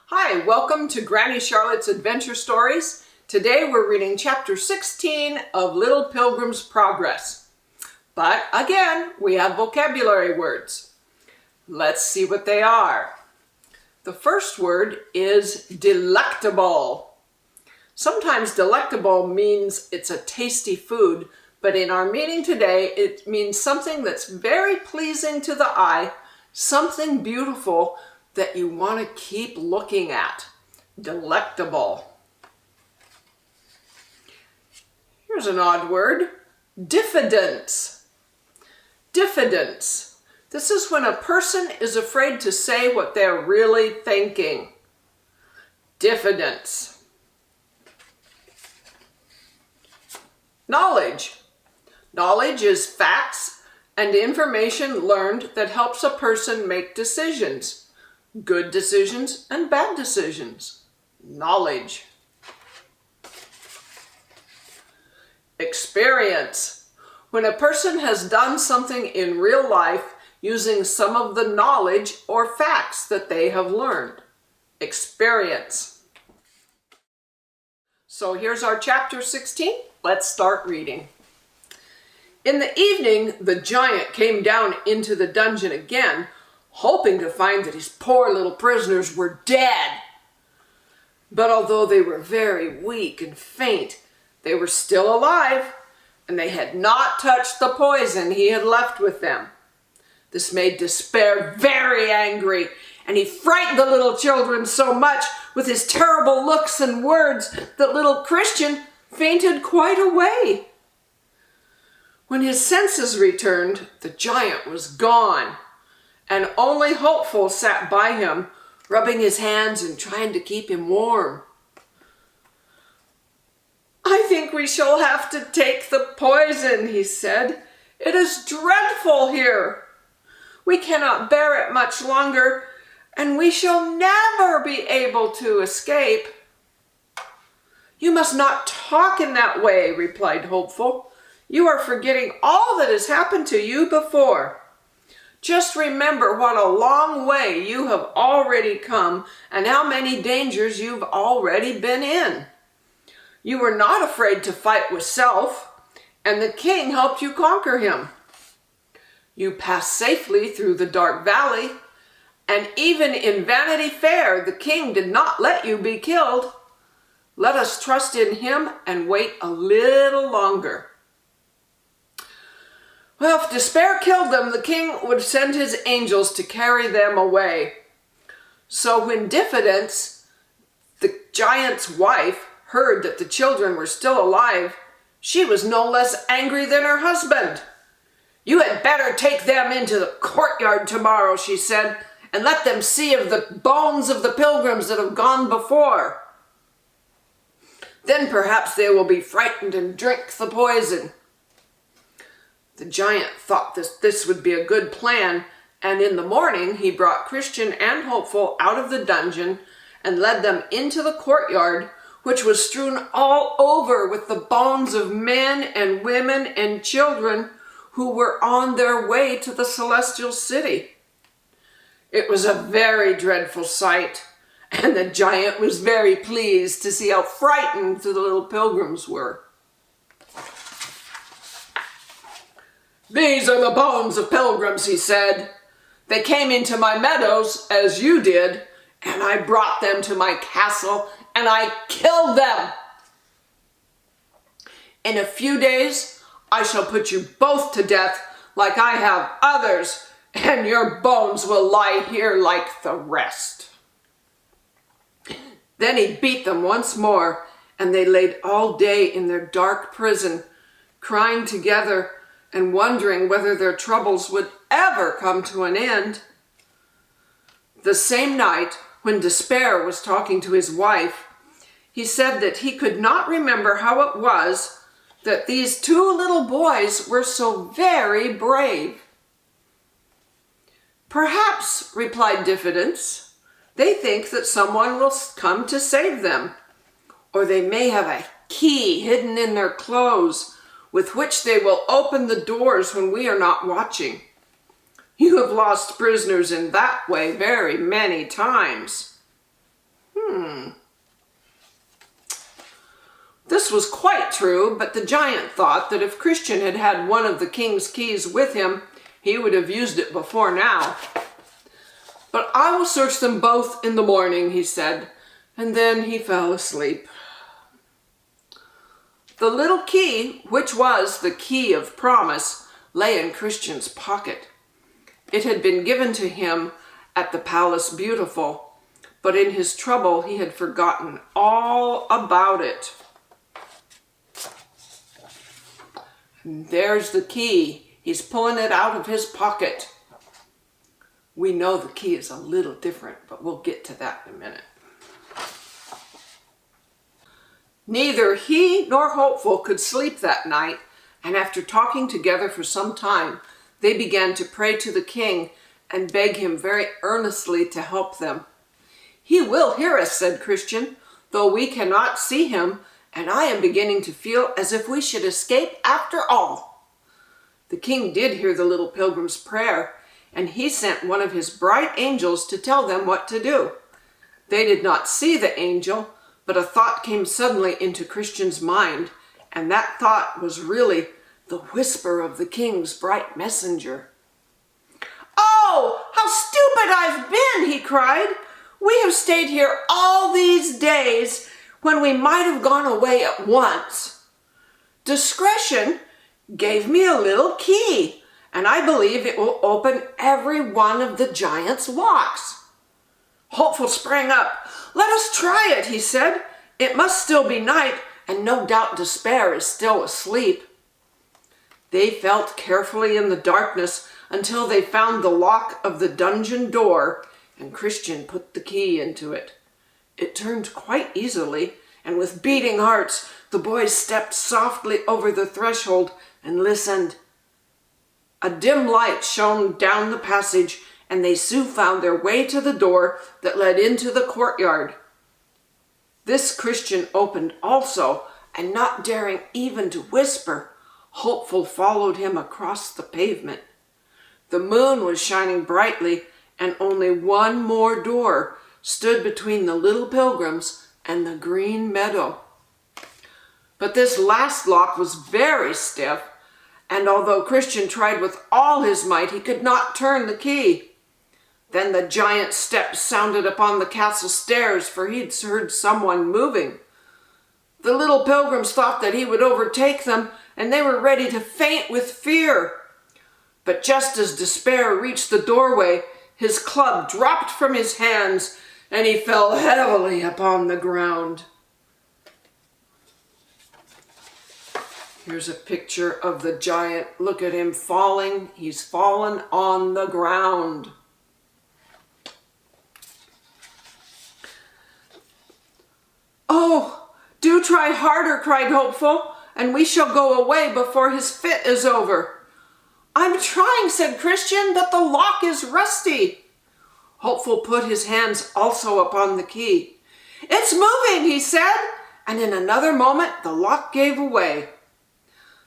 Hi, welcome to Granny Charlotte's Adventure Stories. Today we're reading chapter 16 of Little Pilgrim's Progress. But again, we have vocabulary words. Let's see what they are. The first word is delectable. Sometimes delectable means it's a tasty food, but in our meaning today, it means something that's very pleasing to the eye, something beautiful that you want to keep looking at. Delectable. Here's an odd word. Diffidence. Diffidence. This is when a person is afraid to say what they're really thinking. Diffidence. Knowledge. Knowledge is facts and information learned that helps a person make decisions. Good decisions and bad decisions. Knowledge. Experience. When a person has done something in real life using some of the knowledge or facts that they have learned. Experience. So here's our chapter 16. Let's start reading. In the evening, the giant came down into the dungeon again, hoping to find that his poor little prisoners were dead. But although they were very weak and faint, they were still alive, and they had not touched the poison he had left with them. This made Despair very angry, and he frightened the little children so much with his terrible looks and words that little Christian fainted quite away. When his senses returned, the giant was gone, and only Hopeful sat by him, rubbing his hands and trying to keep him warm. "I think we shall have to take the poison," he said. "It is dreadful here. We cannot bear it much longer, and we shall never be able to escape." "You must not talk in that way," replied Hopeful. "You are forgetting all that has happened to you before. Just remember what a long way you have already come and how many dangers you've already been in. You were not afraid to fight with Self, and the king helped you conquer him. You passed safely through the dark valley, and even in Vanity Fair, the king did not let you be killed. Let us trust in him and wait a little longer." Well, if Despair killed them, the king would send his angels to carry them away. So when Diffidence, the giant's wife, heard that the children were still alive, she was no less angry than her husband. "You had better take them into the courtyard tomorrow," she said, "and let them see of the bones of the pilgrims that have gone before. Then perhaps they will be frightened and drink the poison." The giant thought this would be a good plan, and in the morning he brought Christian and Hopeful out of the dungeon and led them into the courtyard, which was strewn all over with the bones of men and women and children who were on their way to the celestial city. It was a very dreadful sight, and the giant was very pleased to see how frightened the little pilgrims were. "These are the bones of pilgrims," he said. "They came into my meadows, as you did, and I brought them to my castle, and I killed them. In a few days, I shall put you both to death like I have others, and your bones will lie here like the rest." Then he beat them once more, and they laid all day in their dark prison, crying together and wondering whether their troubles would ever come to an end. The same night, when Despair was talking to his wife, he said that he could not remember how it was that these two little boys were so very brave. "Perhaps," replied Diffidence, "they think that someone will come to save them, or they may have a key hidden in their clothes with which they will open the doors when we are not watching. You have lost prisoners in that way very many times." This was quite true, but the giant thought that if Christian had had one of the king's keys with him, he would have used it before now. "But I will search them both in the morning," he said, and then he fell asleep. The little key, which was the key of promise, lay in Christian's pocket. It had been given to him at the Palace Beautiful, but in his trouble he had forgotten all about it. And there's the key. He's pulling it out of his pocket. We know the key is a little different, but we'll get to that in a minute. Neither he nor Hopeful could sleep that night, and after talking together for some time, they began to pray to the king and beg him very earnestly to help them. "He will hear us," said Christian, "though we cannot see him, and I am beginning to feel as if we should escape after all." The king did hear the little pilgrim's prayer, and he sent one of his bright angels to tell them what to do. They did not see the angel, but a thought came suddenly into Christian's mind, and that thought was really the whisper of the king's bright messenger. "Oh, how stupid I've been!" he cried. "We have stayed here all these days when we might have gone away at once. Discretion gave me a little key, and I believe it will open every one of the giant's locks." Hopeful sprang up. "Let us try it," he said. "It must still be night, and no doubt Despair is still asleep." They felt carefully in the darkness until they found the lock of the dungeon door, and Christian put the key into it. It turned quite easily, and with beating hearts, the boys stepped softly over the threshold and listened. A dim light shone down the passage, and they soon found their way to the door that led into the courtyard. This Christian opened also, and not daring even to whisper, Hopeful followed him across the pavement. The moon was shining brightly, and only one more door stood between the little pilgrims and the green meadow. But this last lock was very stiff, and although Christian tried with all his might, he could not turn the key. Then the giant's steps sounded upon the castle stairs, for he'd heard someone moving. The little pilgrims thought that he would overtake them, and they were ready to faint with fear. But just as Despair reached the doorway, his club dropped from his hands, and he fell heavily upon the ground. Here's a picture of the giant. Look at him falling. He's fallen on the ground. "Oh, do try harder," cried Hopeful, "and we shall go away before his fit is over." "I'm trying," said Christian, "but the lock is rusty." Hopeful put his hands also upon the key. "It's moving," he said, and in another moment the lock gave way.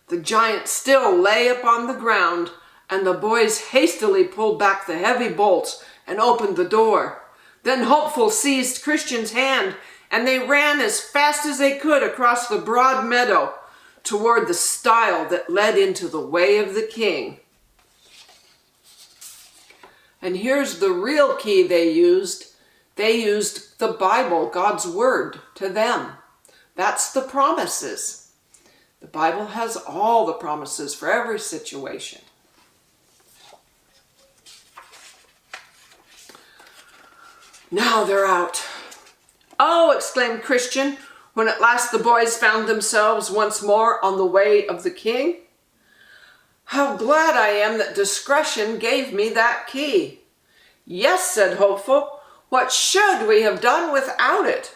The giant still lay upon the ground, and the boys hastily pulled back the heavy bolts and opened the door. Then Hopeful seized Christian's hand, and they ran as fast as they could across the broad meadow toward the stile that led into the way of the king. And here's the real key they used. They used the Bible, God's word, to them. That's the promises. The Bible has all the promises for every situation. Now they're out. "Oh," exclaimed Christian, when at last the boys found themselves once more on the way of the king. "How glad I am that Discretion gave me that key." "Yes," said Hopeful, "what should we have done without it?"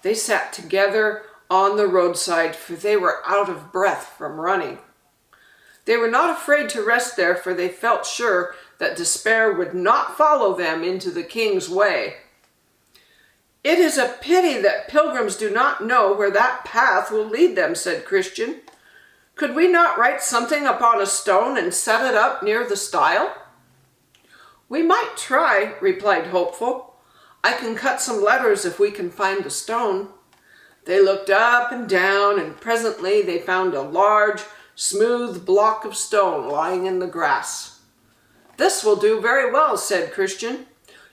They sat together on the roadside, for they were out of breath from running. They were not afraid to rest there, for they felt sure that Despair would not follow them into the king's way. "It is a pity that pilgrims do not know where that path will lead them," said Christian. "Could we not write something upon a stone and set it up near the stile?" "We might try," replied Hopeful. I can cut some letters if we can find the stone." They looked up and down, and presently they found a large, smooth block of stone lying in the grass. "This will do very well," said Christian.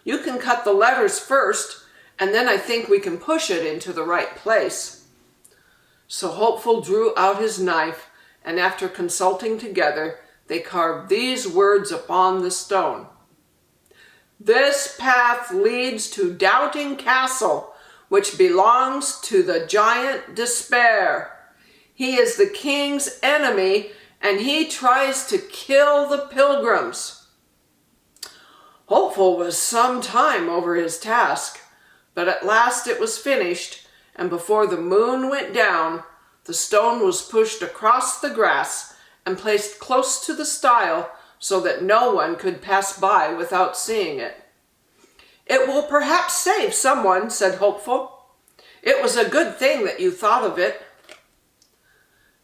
"You can cut the letters first, and then I think we can push it into the right place." So Hopeful drew out his knife, and after consulting together, they carved these words upon the stone: "This path leads to Doubting Castle, which belongs to the giant Despair. He is the king's enemy, and he tries to kill the pilgrims." Hopeful was some time over his task, but at last it was finished, and before the moon went down, the stone was pushed across the grass and placed close to the stile so that no one could pass by without seeing it. "It will perhaps save someone," said Hopeful. "It was a good thing that you thought of it."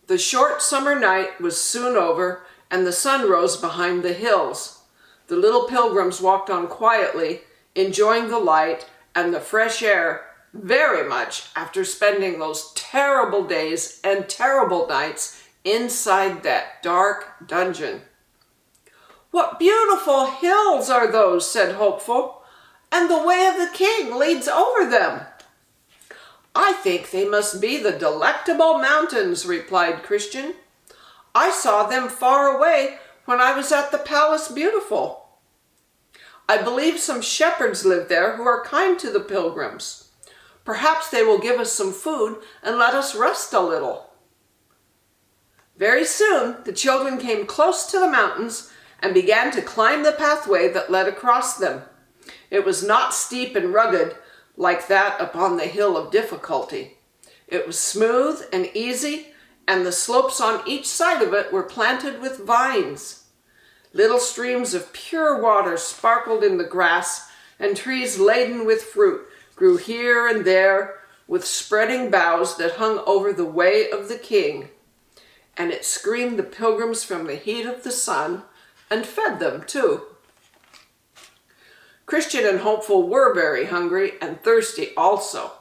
The short summer night was soon over, and the sun rose behind the hills. The little pilgrims walked on quietly, enjoying the light and the fresh air very much after spending those terrible days and terrible nights inside that dark dungeon. "What beautiful hills are those," said Hopeful, "and the way of the king leads over them." "I think they must be the Delectable Mountains," replied Christian. "I saw them far away when I was at the Palace Beautiful. I believe some shepherds live there who are kind to the pilgrims. Perhaps they will give us some food and let us rest a little." Very soon the children came close to the mountains and began to climb the pathway that led across them. It was not steep and rugged like that upon the Hill of Difficulty. It was smooth and easy, and the slopes on each side of it were planted with vines. Little streams of pure water sparkled in the grass, and trees laden with fruit grew here and there with spreading boughs that hung over the way of the king. And it screened the pilgrims from the heat of the sun and fed them too. Christian and Hopeful were very hungry and thirsty also,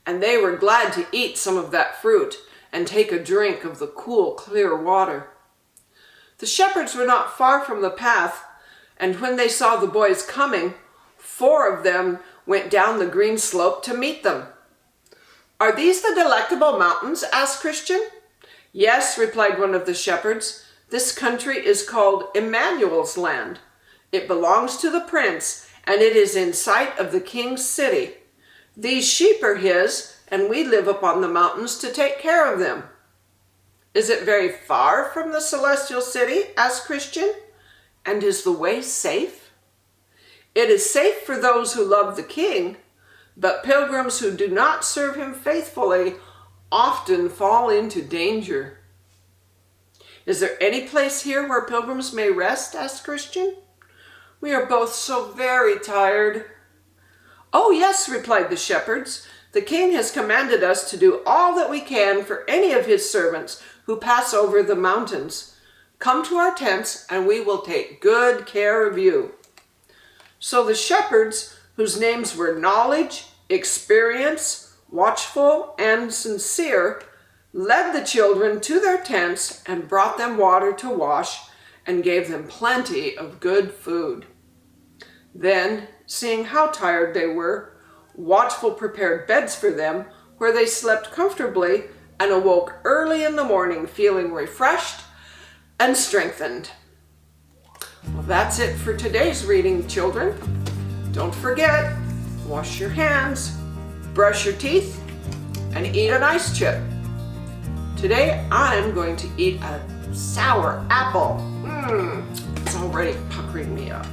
and they were glad to eat some of that fruit and take a drink of the cool, clear water. The shepherds were not far from the path, and when they saw the boys coming, 4 of them went down the green slope to meet them. "Are these the Delectable Mountains?" asked Christian. "Yes," replied one of the shepherds. "This country is called Emmanuel's Land. It belongs to the prince, and it is in sight of the king's city. These sheep are his, and we live upon the mountains to take care of them." "Is it very far from the celestial city?" asked Christian. "And is the way safe?" "It is safe for those who love the king, but pilgrims who do not serve him faithfully often fall into danger." "Is there any place here where pilgrims may rest?" asked Christian. "We are both so very tired." "Oh yes," replied the shepherds. "The king has commanded us to do all that we can for any of his servants who pass over the mountains. Come to our tents and we will take good care of you." So the shepherds, whose names were Knowledge, Experience, Watchful, and Sincere, led the children to their tents and brought them water to wash and gave them plenty of good food. Then, seeing how tired they were, Watchful prepared beds for them where they slept comfortably and awoke early in the morning feeling refreshed and strengthened. Well, that's it for today's reading, children. Don't forget, wash your hands, brush your teeth, and eat an ice chip. Today, I'm going to eat a sour apple. It's already puckering me up.